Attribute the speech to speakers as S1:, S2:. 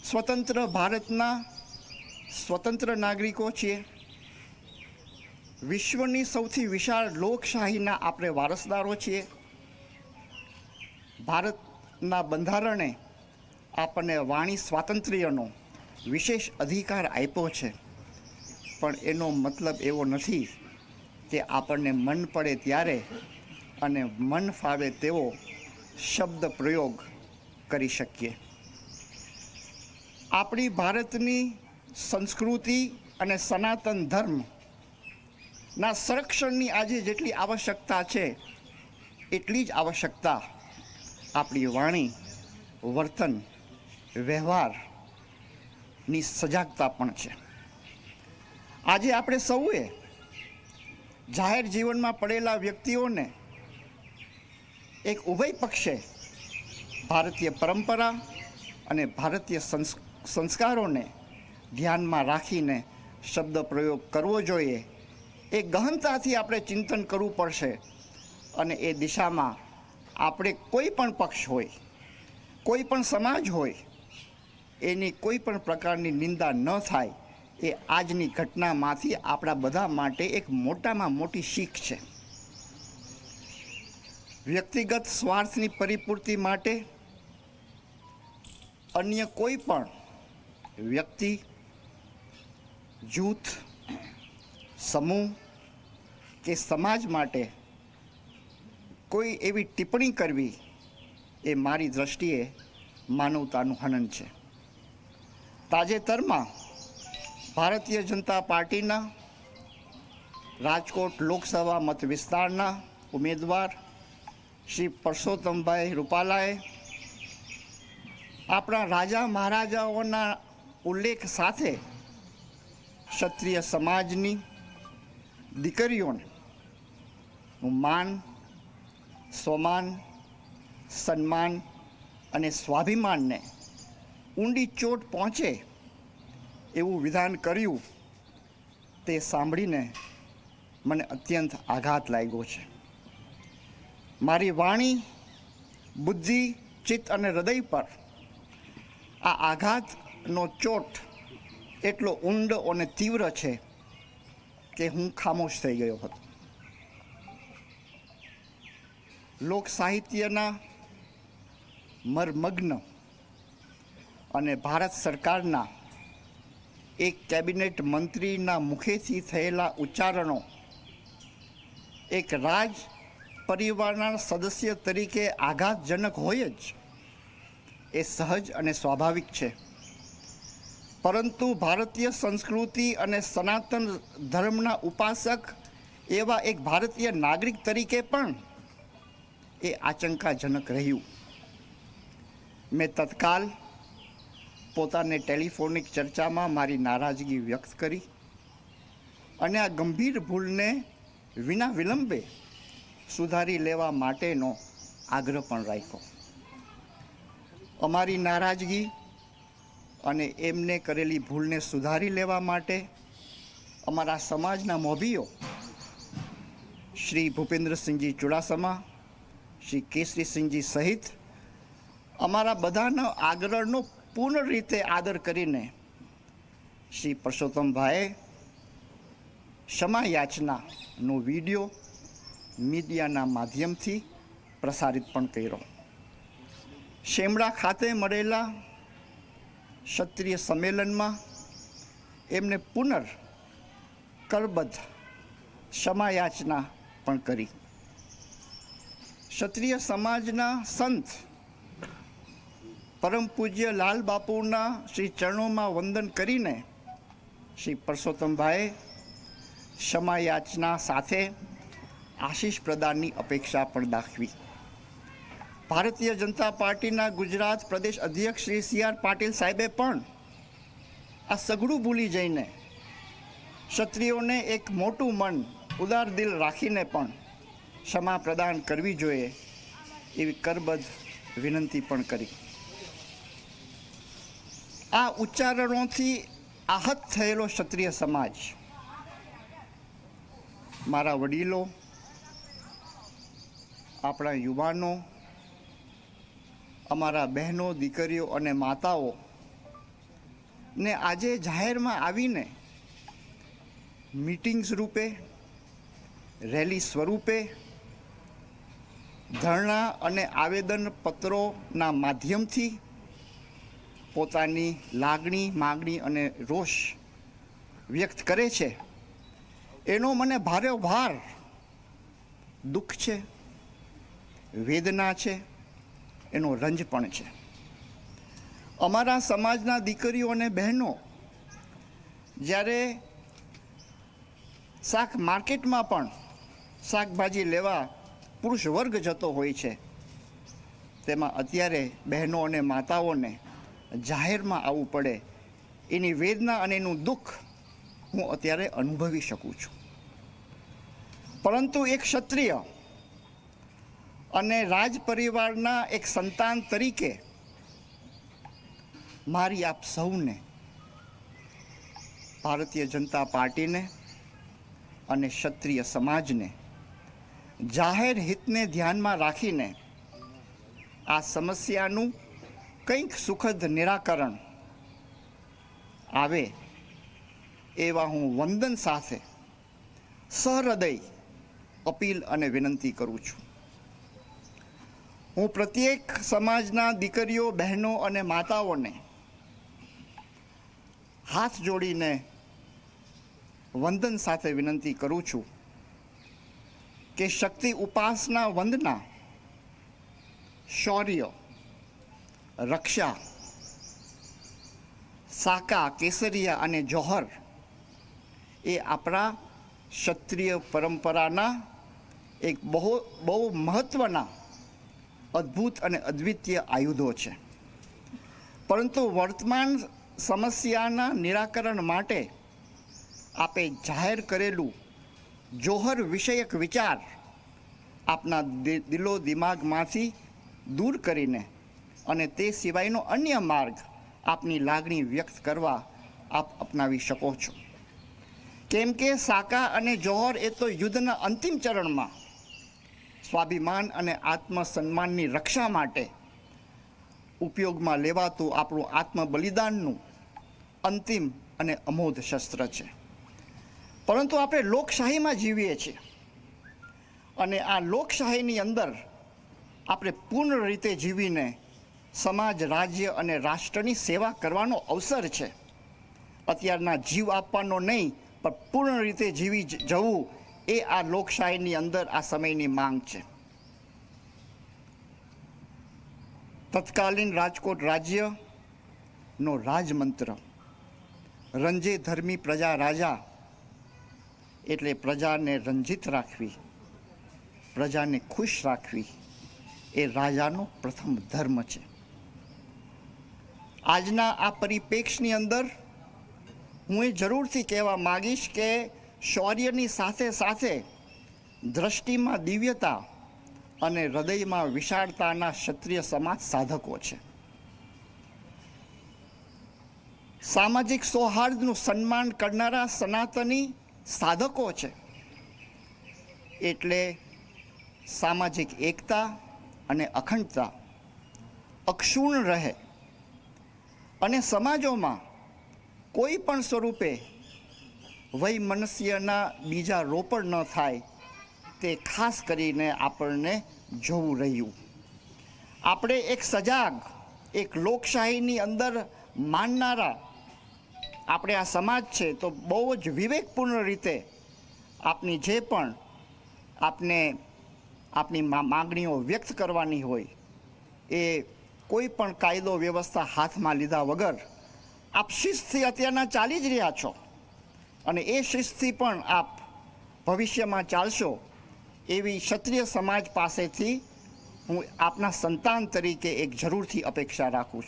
S1: સ્વતંત્ર ભારતના સ્વતંત્ર નાગરિકો છીએ. વિશ્વની સૌથી વિશાળ લોકશાહીના આપણે વારસદારો છીએ. ભારતના બંધારણે આપણને વાણી સ્વાતંત્ર્યનો વિશેષ અધિકાર આપ્યો છે, પણ એનો મતલબ એવો નથી કે આપણને મન પડે ત્યારે અને મન ફાવે તેવો શબ્દ પ્રયોગ કરી શકીએ. આપણી ભારતની સંસ્કૃતિ અને સનાતન ધર્મના સંરક્ષણની આજે જેટલી આવશ્યકતા છે એટલી જ આવશ્યકતા આપણી વાણી, વર્તન, વ્યવહારની સજાગતા પણ છે. આજે આપણે સૌએ જાહેર જીવનમાં પડેલા વ્યક્તિઓને એક ઉભય પક્ષે ભારતીય પરંપરા અને ભારતીય સંસ્કારોને ધ્યાનમાં રાખીને શબ્દ પ્રયોગ કરવો જોઈએ. એ ગહનતાથી આપણે ચિંતન કરવું પડશે અને એ દિશામાં આપણે કોઈ પણ પક્ષ હોય, કોઈ પણ સમાજ હોય, એની કોઈ પણ પ્રકારની નિંદા ન થાય એ આજની ઘટનામાંથી આપણા બધા માટે એક મોટામાં મોટી શીખ છે. વ્યક્તિગત સ્વાર્થની પરિપૂર્તિ માટે અન્ય કોઈ પણ વ્યક્તિ, જૂથ, સમૂહ કે સમાજ માટે કોઈ એવી ટિપ્પણી કરવી એ મારી દૃષ્ટિએ માનવતાનું હનન છે. તાજેતરમાં ભારતીય જનતા પાર્ટીના રાજકોટ લોકસભા મત વિસ્તારના ઉમેદવાર શ્રી પરસોત્તમભાઈ રૂપાલાએ આપણા રાજા મહારાજાઓના ઉલ્લેખ સાથે ક્ષત્રિય સમાજની દીકરીઓને માન, સ્વમાન, સન્માન અને સ્વાભિમાનને ઊંડી ચોટ પહોંચે એવું વિધાન કર્યું. તે સાંભળીને મને અત્યંત આઘાત લાગ્યો છે. મારી વાણી, બુદ્ધિ, ચિત્ત અને હૃદય પર આ આઘાતનો ચોટ એટલો ઊંડો અને તીવ્ર છે કે હું ખામોશ થઈ ગયો હતો. લોક સાહિત્યના મર્મગ્ન અને ભારત સરકારના એક કેબિનેટ મંત્રીના મુખેથી થયેલા ઉચ્ચારણો એક રાજ પરિવારના સદસ્ય તરીકે આઘાતજનક હોય જ, એ સહજ અને સ્વાભાવિક છે. પરંતુ ભારતીય સંસ્કૃતિ અને સનાતન ધર્મના ઉપાસક એવા એક ભારતીય નાગરિક તરીકે પણ એ આશંકાજનક રહ્યું. મેં તત્કાલ પોતાને ટેલિફોનિક ચર્ચામાં મારી નારાજગી વ્યક્ત કરી અને આ ગંભીર ભૂલને વિના વિલંબે સુધારી લેવા માટેનો આગ્રહ પણ રાખ્યો. અમારી નારાજગી અને એમને કરેલી ભૂલને સુધારી લેવા માટે અમારા સમાજના મોભીઓ શ્રી ભૂપેન્દ્રસિંહજી ચુડાસમા, શ્રી કેસરીસિંહજી સહિત અમારા બધાના આગ્રહનો પૂર્ણ રીતે આદર કરીને શ્રી પરસોત્તમભાઈએ ક્ષમા યાચનાનો વિડીયો મીડિયાના માધ્યમથી પ્રસારિત પણ કર્યો. શેમડા ખાતે મળેલા ક્ષત્રિય સંમેલનમાં એમને કરબદ્ધ ક્ષમા યાચના પણ કરી. ક્ષત્રિય સમાજના સંત પરમ પૂજ્ય લાલ બાપુના શ્રી ચરણોમાં વંદન કરીને શ્રી પરસોત્તમભાઈએ ક્ષમા યાચના સાથે આશીષ પ્રદાનની અપેક્ષા પણ દાખવી. ભારતીય જનતા પાર્ટીના ગુજરાત પ્રદેશ અધ્યક્ષ શ્રી સી.આર. પાટીલ સાહેબે પણ આ સઘળું ભૂલી જઈને ક્ષત્રિયોને એક મોટું મન, ઉદાર દિલ રાખીને પણ ક્ષમા પ્રદાન કરવી જોઈએ એવી કરબદ્ધ વિનંતી પણ કરી. આ ઉચ્ચારણોથી આહત થયેલો ક્ષત્રિય સમાજ મારા વડીલો, આપણા યુવાનો, અમારા બહેનો, દીકરીઓ અને માતાઓ ને આજે જાહેરમાં આવીને મીટિંગ્સ રૂપે, રેલી સ્વરૂપે, ધરણા અને આવેદનપત્રોના માધ્યમથી પોતાની લાગણી, માગણી અને રોષ વ્યક્ત કરે છે, એનો મને ભારોભાર દુઃખ છે, વેદના છે, એનો રંજ પણ છે. અમારા સમાજના દીકરીઓ અને બહેનો જ્યારે શાક માર્કેટમાં પણ શાકભાજી લેવા પુરુષ વર્ગ જતો હોય છે, તેમાં અત્યારે બહેનો અને માતાઓને જાહેરમાં આવવું પડે, એની વેદના અને એનું દુઃખ હું અત્યારે અનુભવી શકું છું. પરંતુ એક ક્ષત્રિય અને રાજ પરિવારના એક સંતાન તરીકે મારી આપ સૌને, ભારતીય જનતા પાર્ટીને અને ક્ષત્રિય સમાજને જાહેર હિતને ધ્યાનમાં રાખીને આ સમસ્યાનું કંઈક સુખદ નિરાકરણ આવે એવા હું વંદન સાથે સહૃદય અપીલ અને વિનંતી કરું છું. હું પ્રત્યેક સમાજના દીકરીઓ, બહેનો અને માતાઓને હાથ જોડીને વંદન સાથે વિનંતી કરું છું કે શક્તિ ઉપાસના વંદના, શૌર્ય, રક્ષા, સાકા, કેસરિયા અને જોહર એ આપણા ક્ષત્રિય પરંપરાના એક બહુ મહત્ત્વના, અદ્ભુત અને અદ્વિતીય આયુધો છે. પરંતુ વર્તમાન સમસ્યાના નિરાકરણ માટે આપે જાહેર કરેલું જોહર વિષયક વિચાર આપના દિલો દિમાગમાંથી દૂર કરીને અને તે સિવાયનો અન્ય માર્ગ આપની લાગણી વ્યક્ત કરવા આપ અપનાવી શકો છો. કેમ કે સાકા અને જોહર એ તો યુદ્ધના અંતિમ ચરણમાં સ્વાભિમાન અને આત્મસન્માનની રક્ષા માટે ઉપયોગમાં લેવાતું આપણું આત્મબલિદાનનું અંતિમ અને અમોઘ શસ્ત્ર છે. પરંતુ આપણે લોકશાહીમાં જીવીએ છીએ અને આ લોકશાહીની અંદર આપણે પૂર્ણ રીતે જીવીને સમાજ, રાજ્ય અને રાષ્ટ્રની સેવા કરવાનો અવસર છે. અત્યારના જીવ આપવાનો નહીં, પણ પૂર્ણ રીતે જીવી જવું એ આ લોકશાહીની અંદર આ સમયની માંગ છે. તત્કાલીન રાજકોટ રાજ્યનો રાજમંત્ર રંજે ધર્મી પ્રજા રાજા, એટલે પ્રજાને રંજિત રાખવી, પ્રજાને ખુશ રાખવી એ રાજાનો પ્રથમ ધર્મ છે. આજના આ પરિપ્રેક્ષની અંદર હું એ જરૂરથી કહેવા માગીશ કે શૌર્યની સાથે સાથે દ્રષ્ટિમાં દિવ્યતા અને હૃદયમાં વિશાળતાના ક્ષત્રિય સમાજ સાધકો છે. સામાજિક સૌહાર્દનું સન્માન કરનારા સનાતની સાધકો છે. એટલે સામાજિક એકતા અને અખંડતા અક્ષુણ્ણ રહે અને સમાજોમાં કોઈ પણ સ્વરૂપે વૈમનસ્યના બીજા રોપણ ન થાય, તે ખાસ કરીને આપણને જોવું રહ્યું. આપણે એક સજાગ, એક લોકશાહીની અંદર માનનારા આપણે આ સમાજ છે, તો બહુ જ વિવેકપૂર્ણ રીતે આપની જે પણ આપની માગણીઓ વ્યક્ત કરવાની હોય એ કોઈ પણ કાયદો વ્યવસ્થા હાથમાં લીધા વગર આપ શિસ્તથી અત્યારના ચાલી જ રહ્યા છો અને એ શિસ્તથી પણ આપ ભવિષ્યમાં ચાલશો એવી ક્ષત્રિય સમાજ પાસેથી હું આપના સંતાન તરીકે એક જરૂરથી અપેક્ષા રાખું છું.